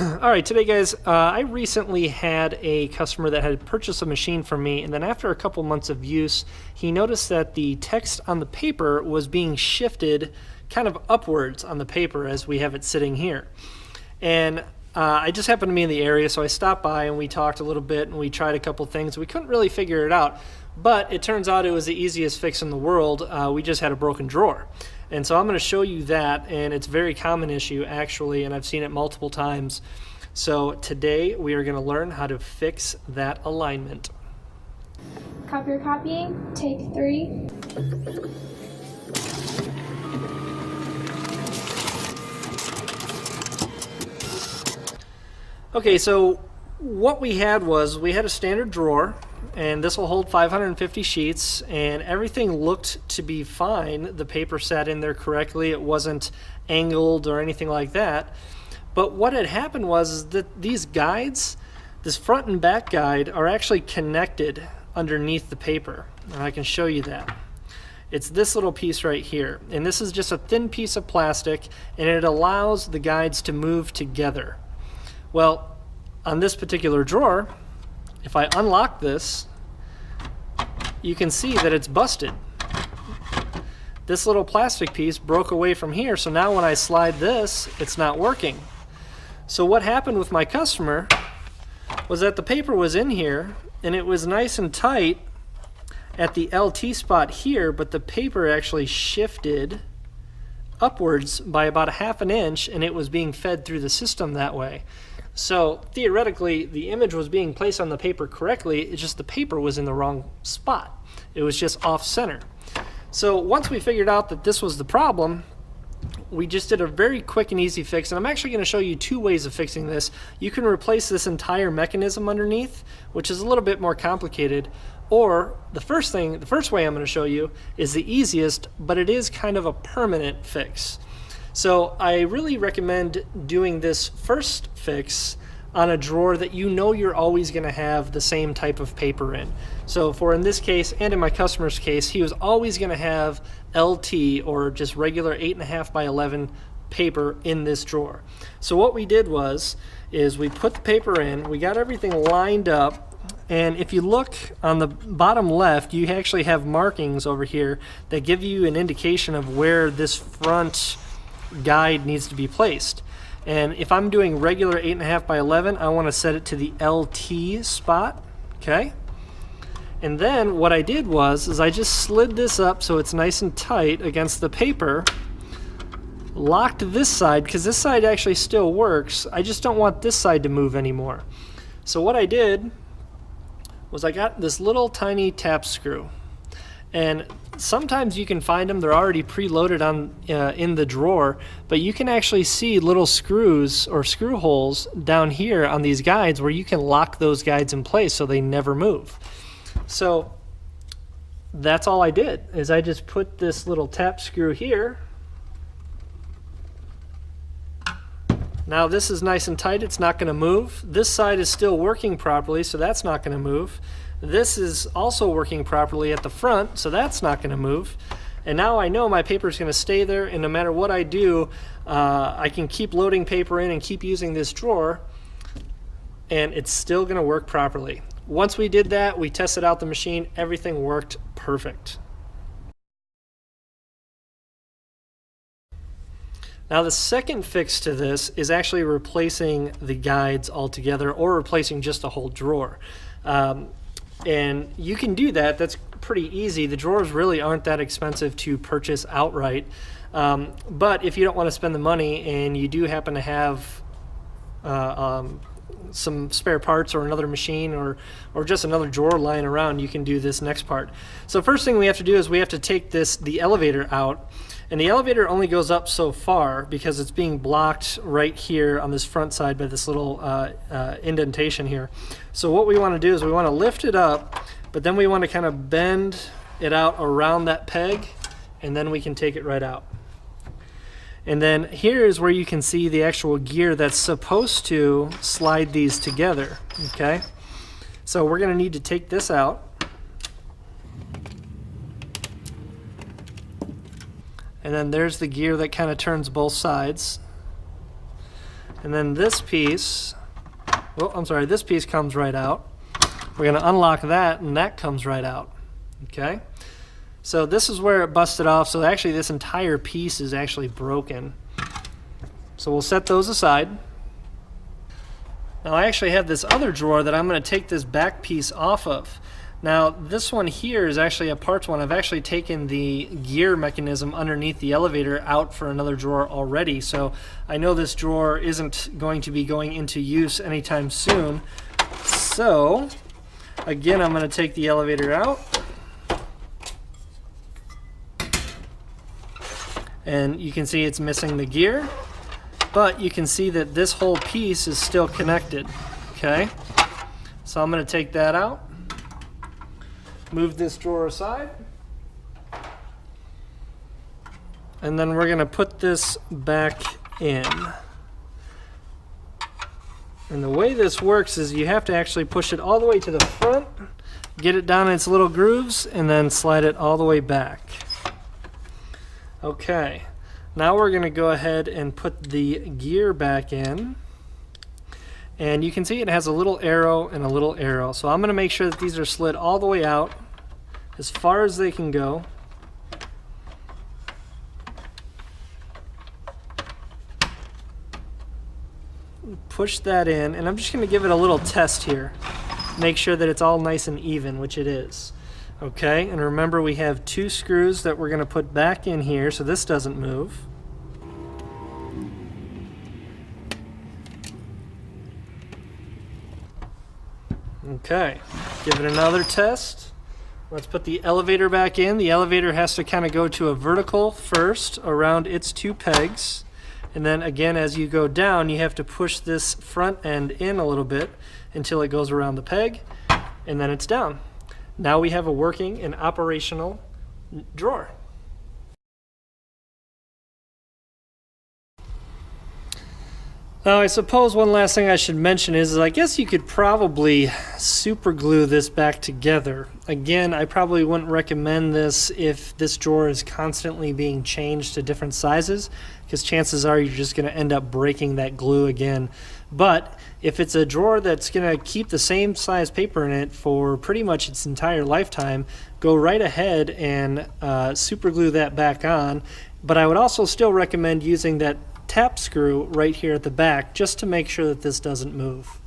All right, today guys, I recently had a customer that had purchased a machine from me, and then after a couple months of use, he noticed that the text on the paper was being shifted kind of upwards on the paper as we have it sitting here. And I just happened to be in the area, so I stopped by and we talked a little bit and we tried a couple things. We couldn't really figure it out, but it turns out it was the easiest fix in the world. We just had a broken drawer. And so I'm going to show you that, and it's a very common issue actually, and I've seen it multiple times. So today we are going to learn how to fix that alignment. Copier copying, take 3. Okay, so what we had was we had a standard drawer, and this will hold 550 sheets, and everything looked to be fine. The paper sat in there correctly. It wasn't angled or anything like that. But what had happened was that these guides, this front and back guide, are actually connected underneath the paper. And I can show you that. It's this little piece right here. And this is just a thin piece of plastic, and it allows the guides to move together. Well, on this particular drawer, if I unlock this, you can see that it's busted. This little plastic piece broke away from here, so now when I slide this, it's not working. So what happened with my customer was that the paper was in here, and it was nice and tight at the LT spot here, but the paper actually shifted upwards by about 1/2 inch, and it was being fed through the system that way. So theoretically, the image was being placed on the paper correctly, it's just the paper was in the wrong spot. It was just off center. So once we figured out that this was the problem, we just did a very quick and easy fix, and I'm actually going to show you 2 ways of fixing this. You can replace this entire mechanism underneath, which is a little bit more complicated, or the first way I'm going to show you is the easiest, but it is kind of a permanent fix. So I really recommend doing this first fix on a drawer that you know you're always going to have the same type of paper in. So for in this case, and in my customer's case, he was always going to have LT, or just regular 8.5 by 11 paper in this drawer. So what we did is we put the paper in, we got everything lined up, and if you look on the bottom left, you actually have markings over here that give you an indication of where this front guide needs to be placed. And if I'm doing regular 8.5 by 11, I want to set it to the LT spot. Okay. And then what I did was I just slid this up so it's nice and tight against the paper, locked this side, because this side actually still works. I just don't want this side to move anymore. So what I did was I got this little tiny tap screw, and sometimes you can find them, they're already preloaded on in the drawer, but you can actually see little screws or screw holes down here on these guides where you can lock those guides in place so they never move. So that's all I did, is I just put this little tap screw here. Now this is nice and tight, it's not going to move. This side is still working properly, so that's not going to move. This is also working properly at the front, so that's not going to move. And now I know my paper is going to stay there, and no matter what I do, I can keep loading paper in and keep using this drawer, and it's still going to work properly. Once we did that, we tested out the machine, everything worked perfect. Now the second fix to this is actually replacing the guides altogether, or replacing just a whole drawer. And you can do that. That's pretty easy. The drawers really aren't that expensive to purchase outright. But if you don't want to spend the money and you do happen to have some spare parts or another machine or just another drawer lying around, you can do this next part. So first thing we have to do is we have to take the elevator out. And the elevator only goes up so far because it's being blocked right here on this front side by this little indentation here. So what we want to do is we want to lift it up, but then we want to kind of bend it out around that peg, and then we can take it right out. And then here is where you can see the actual gear that's supposed to slide these together. Okay, so we're going to need to take this out. And then there's the gear that kind of turns both sides. And then this piece, oh, I'm sorry, this piece comes right out. We're going to unlock that, and that comes right out. Okay? So this is where it busted off. So actually this entire piece is actually broken. So we'll set those aside. Now I actually have this other drawer that I'm going to take this back piece off of. Now this one here is actually a parts one. I've actually taken the gear mechanism underneath the elevator out for another drawer already. So I know this drawer isn't going to be going into use anytime soon. So again, I'm going to take the elevator out. And you can see it's missing the gear, but you can see that this whole piece is still connected. Okay, so I'm going to take that out, move this drawer aside, and then we're going to put this back in. And the way this works is you have to actually push it all the way to the front, get it down in its little grooves, and then slide it all the way back. Okay, now we're going to go ahead and put the gear back in. And you can see it has a little arrow and a little arrow. So I'm going to make sure that these are slid all the way out as far as they can go. Push that in, and I'm just going to give it a little test here. Make sure that it's all nice and even, which it is. Okay, and remember we have 2 screws that we're going to put back in here so this doesn't move. Okay, give it another test. Let's put the elevator back in. The elevator has to kind of go to a vertical first around its 2 pegs. And then again, as you go down, you have to push this front end in a little bit until it goes around the peg, and then it's down. Now we have a working and operational drawer. Now I suppose one last thing I should mention is I guess you could probably super glue this back together. Again, I probably wouldn't recommend this if this drawer is constantly being changed to different sizes, because chances are you're just going to end up breaking that glue again. But if it's a drawer that's going to keep the same size paper in it for pretty much its entire lifetime, go right ahead and super glue that back on. But I would also still recommend using that tap screw right here at the back just to make sure that this doesn't move.